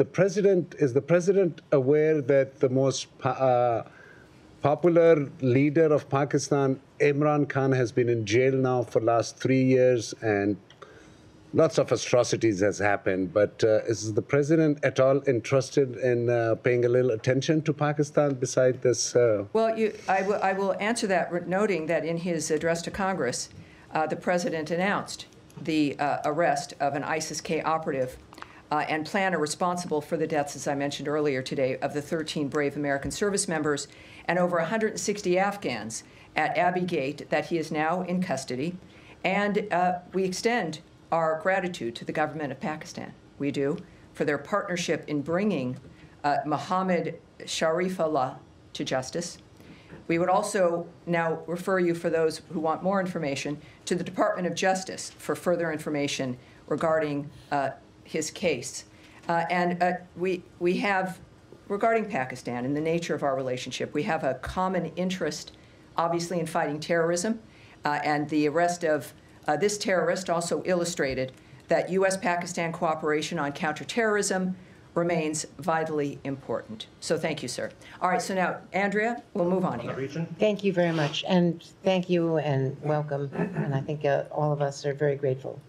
is the president aware that the most popular leader of Pakistan, Imran Khan, has been in jail now for the last 3 years, and lots of atrocities has happened? But is the president at all interested in paying a little attention to Pakistan beside this? Well, I will answer that, noting that in his address to Congress, the president announced the arrest of an ISIS-K operative and planner responsible for the deaths, as I mentioned earlier today, of the 13 brave American service members and over 160 Afghans at Abbey Gate, that he is now in custody. And we extend our gratitude to the government of Pakistan. We do, for their partnership in bringing Mohammed Sharifullah to justice. We would also now refer you, for those who want more information, to the Department of Justice for further information regarding his case. We have, regarding Pakistan and the nature of our relationship, we have a common interest, obviously, in fighting terrorism, and the arrest of this terrorist also illustrated that U.S.-Pakistan cooperation on counterterrorism remains vitally important. So thank you, sir. All right, so now, Andrea, we'll move on here. Thank you very much, and thank you and welcome. And I think all of us are very grateful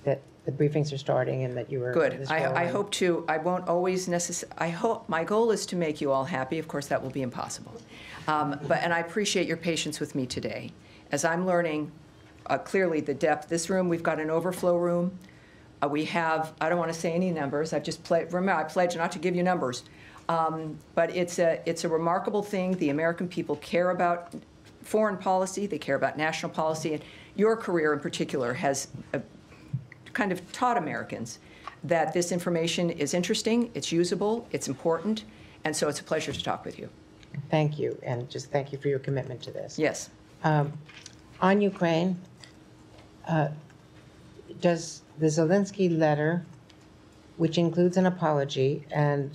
that the briefings are starting and that you were good. I hope to. I won't always necessarily. I hope my goal is to make you all happy. Of course, that will be impossible. And I appreciate your patience with me today, as I'm learning clearly the depth. This room, we've got an overflow room. We have. I don't want to say any numbers. I've just remember, I pledge not to give you numbers. But it's a remarkable thing. The American people care about foreign policy. They care about national policy. And your career in particular has kind of taught Americans that this information is interesting, it's usable, it's important, and so it's a pleasure to talk with you. Thank you, and just thank you for your commitment to this. Yes. On Ukraine, does the Zelensky letter, which includes an apology and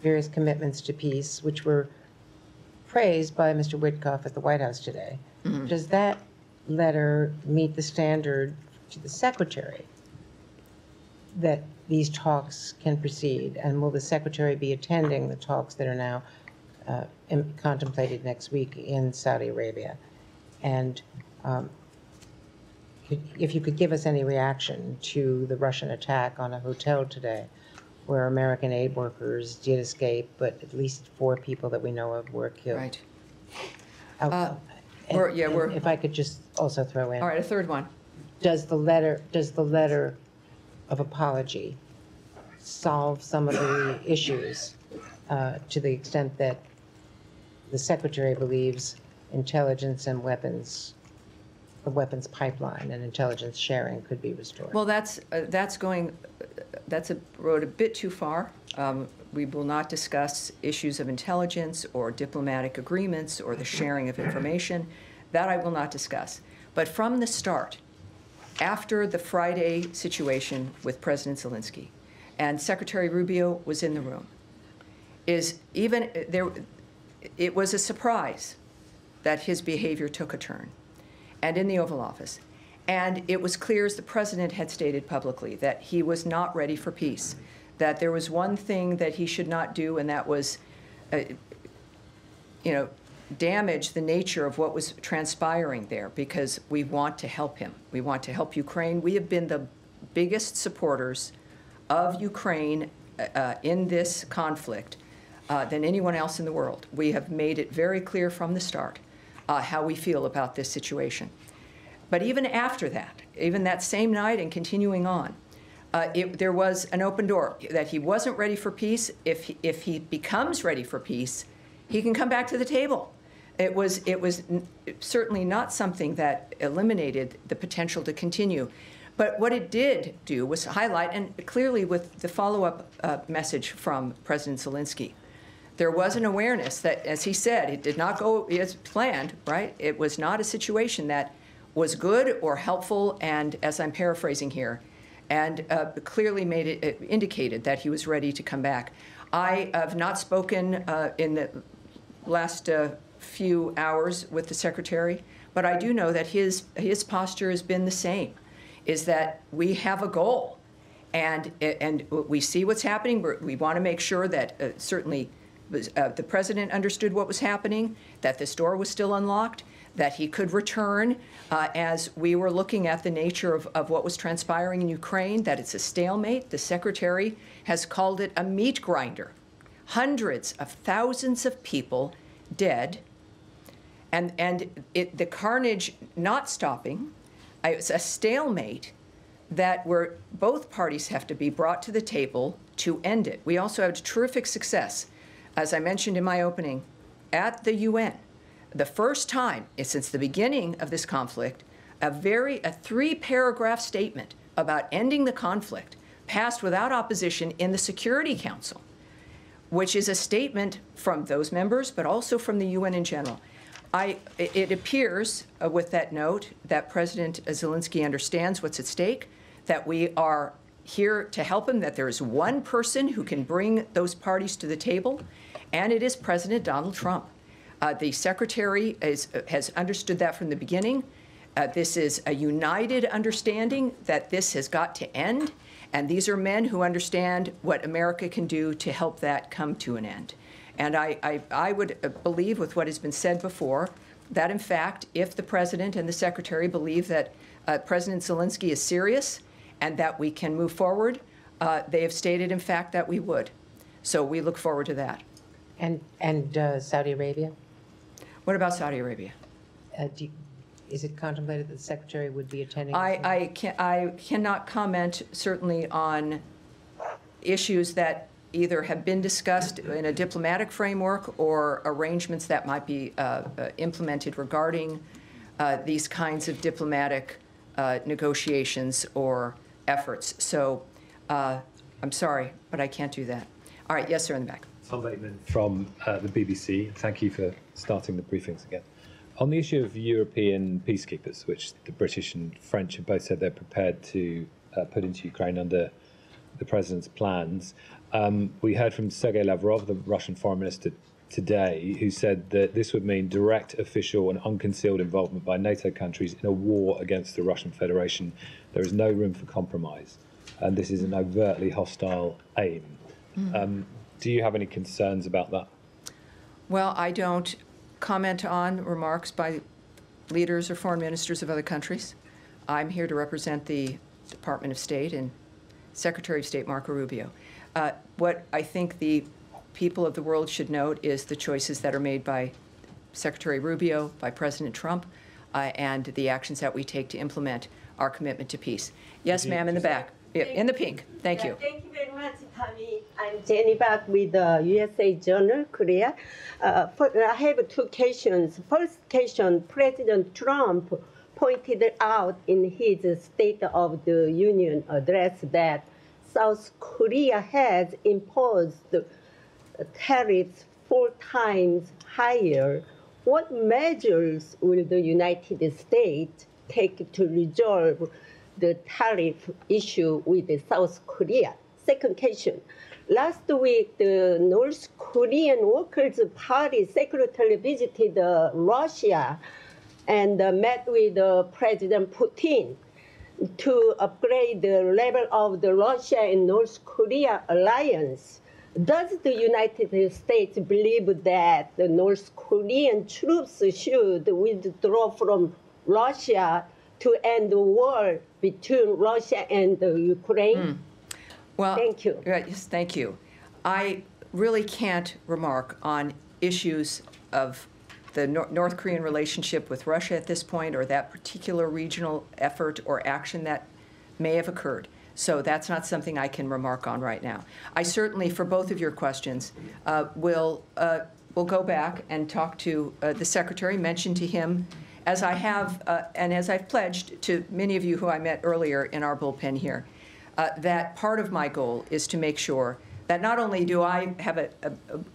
various commitments to peace, which were praised by Mr. Witkoff at the White House today, does that letter meet the standard to the Secretary that these talks can proceed? And will the Secretary be attending the talks that are now contemplated next week in Saudi Arabia? And if you could give us any reaction to the Russian attack on a hotel today, where American aid workers did escape, but at least 4 people that we know of were killed. Right. If I could just also throw in. All right, a third one. Does the letter of apology solve some of the issues to the extent that the Secretary believes intelligence and the weapons pipeline and intelligence sharing could be restored? Well, that's a road a bit too far. We will not discuss issues of intelligence or diplomatic agreements or the sharing of information. That I will not discuss. But from the start, after the Friday situation with President Zelensky, and Secretary Rubio was in the room, it was a surprise that his behavior took a turn, and in the Oval Office. And it was clear, as the president had stated publicly, that he was not ready for peace, that there was one thing that he should not do, and that was, damage the nature of what was transpiring there, because we want to help him. We want to help Ukraine. We have been the biggest supporters of Ukraine in this conflict than anyone else in the world. We have made it very clear from the start how we feel about this situation. But even after that, even that same night and continuing on, there was an open door that he wasn't ready for peace. If he becomes ready for peace, he can come back to the table. It was certainly not something that eliminated the potential to continue. But what it did do was highlight, and clearly with the follow-up message from President Zelensky, there was an awareness that, as he said, it did not go as planned, right? It was not a situation that was good or helpful, and as I'm paraphrasing here, and clearly indicated that he was ready to come back. I have not spoken in the last few hours with the Secretary, but I do know that his posture has been the same, is that we have a goal, And we see what's happening. We want to make sure that certainly the president understood what was happening, that this door was still unlocked, that he could return as we were looking at the nature of what was transpiring in Ukraine, that it's a stalemate. The secretary has called it a meat grinder. Hundreds of thousands of people dead, and the carnage not stopping. It's a stalemate that where both parties have to be brought to the table to end it. We also had terrific success, as I mentioned in my opening, at the UN. The first time since the beginning of this conflict, a 3-paragraph statement about ending the conflict passed without opposition in the Security Council, which is a statement from those members, but also from the UN in general. It appears with that note that President Zelensky understands what's at stake, that we are here to help him, that there is one person who can bring those parties to the table, and it is President Donald Trump. The Secretary has understood that from the beginning. This is a united understanding that this has got to end, and these are men who understand what America can do to help that come to an end. And I would believe, with what has been said before, that in fact, if the President and the Secretary believe that President Zelensky is serious and that we can move forward, they have stated, in fact, that we would. So we look forward to that. And Saudi Arabia? What about Saudi Arabia? Is it contemplated that the Secretary would be attending? I cannot comment, certainly, on issues that either have been discussed in a diplomatic framework or arrangements that might be implemented regarding these kinds of diplomatic negotiations or efforts. So I'm sorry, but I can't do that. All right, yes, sir, in the back. Tom Bateman from the BBC. Thank you for starting the briefings again. On the issue of European peacekeepers, which the British and French have both said they're prepared to put into Ukraine under the president's plans, we heard from Sergei Lavrov, the Russian foreign minister, today, who said that this would mean direct, official and unconcealed involvement by NATO countries in a war against the Russian Federation. There is no room for compromise, and this is an overtly hostile aim. Do you have any concerns about that? Well, I don't comment on remarks by leaders or foreign ministers of other countries. I'm here to represent the Department of State and Secretary of State Marco Rubio. What I think the people of the world should note is the choices that are made by Secretary Rubio, by President Trump, and the actions that we take to implement our commitment to peace. Yes, ma'am, in the back. In the pink. Thank you. Thank you very much, Tommy. I'm Jenny back with the USA Journal, Korea. I have 2 questions. First question, President Trump pointed out in his State of the Union address that South Korea has imposed tariffs 4 times higher. What measures will the United States take to resolve the tariff issue with South Korea? Second question. Last week, the North Korean Workers' Party secretary visited Russia and met with President Putin to upgrade the level of the Russia and North Korea alliance. Does the United States believe that the North Korean troops should withdraw from Russia to end the war between Russia and Ukraine? Well, thank you. Yes, thank you. I really can't remark on issues of the North Korean relationship with Russia at this point, or that particular regional effort or action that may have occurred. So that's not something I can remark on right now. I certainly, for both of your questions, will go back and talk to the Secretary, mention to him, as I have and as I've pledged to many of you who I met earlier in our bullpen here, that part of my goal is to make sure that not only do I have a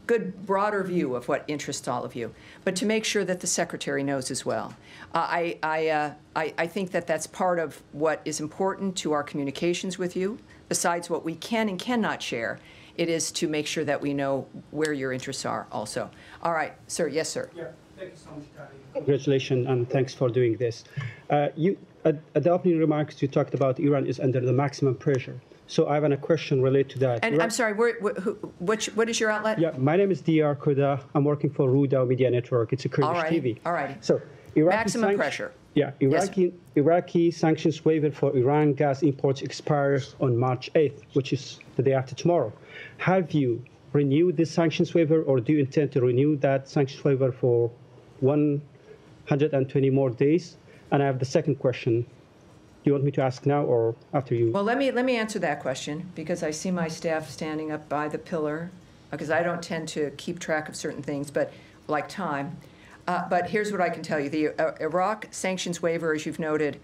good broader view of what interests all of you, but to make sure that the Secretary knows as well. I think that that's part of what is important to our communications with you, besides what we can and cannot share. It is to make sure that we know where your interests are also. All right, sir. Yes, sir. Yeah, thank you so much, Daddy. Congratulations, and thanks for doing this. At the opening remarks, you talked about Iran is under the maximum pressure. So I have a question related to that. And I'm sorry, what is your outlet? Yeah, my name is Dr. Kuda. I'm working for Ruda Media Network. It's a Kurdish TV. All righty. So Iraqi Maximum pressure. Yeah, Iraqi sanctions waiver for Iran gas imports expires on March 8th, which is the day after tomorrow. Have you renewed this sanctions waiver, or do you intend to renew that sanctions waiver for 120 more days? And I have the second question. Do you want me to ask now or after you? Well, let me answer that question, because I see my staff standing up by the pillar, because I don't tend to keep track of certain things, but like time. But here's what I can tell you. The Iraq sanctions waiver, as you've noted,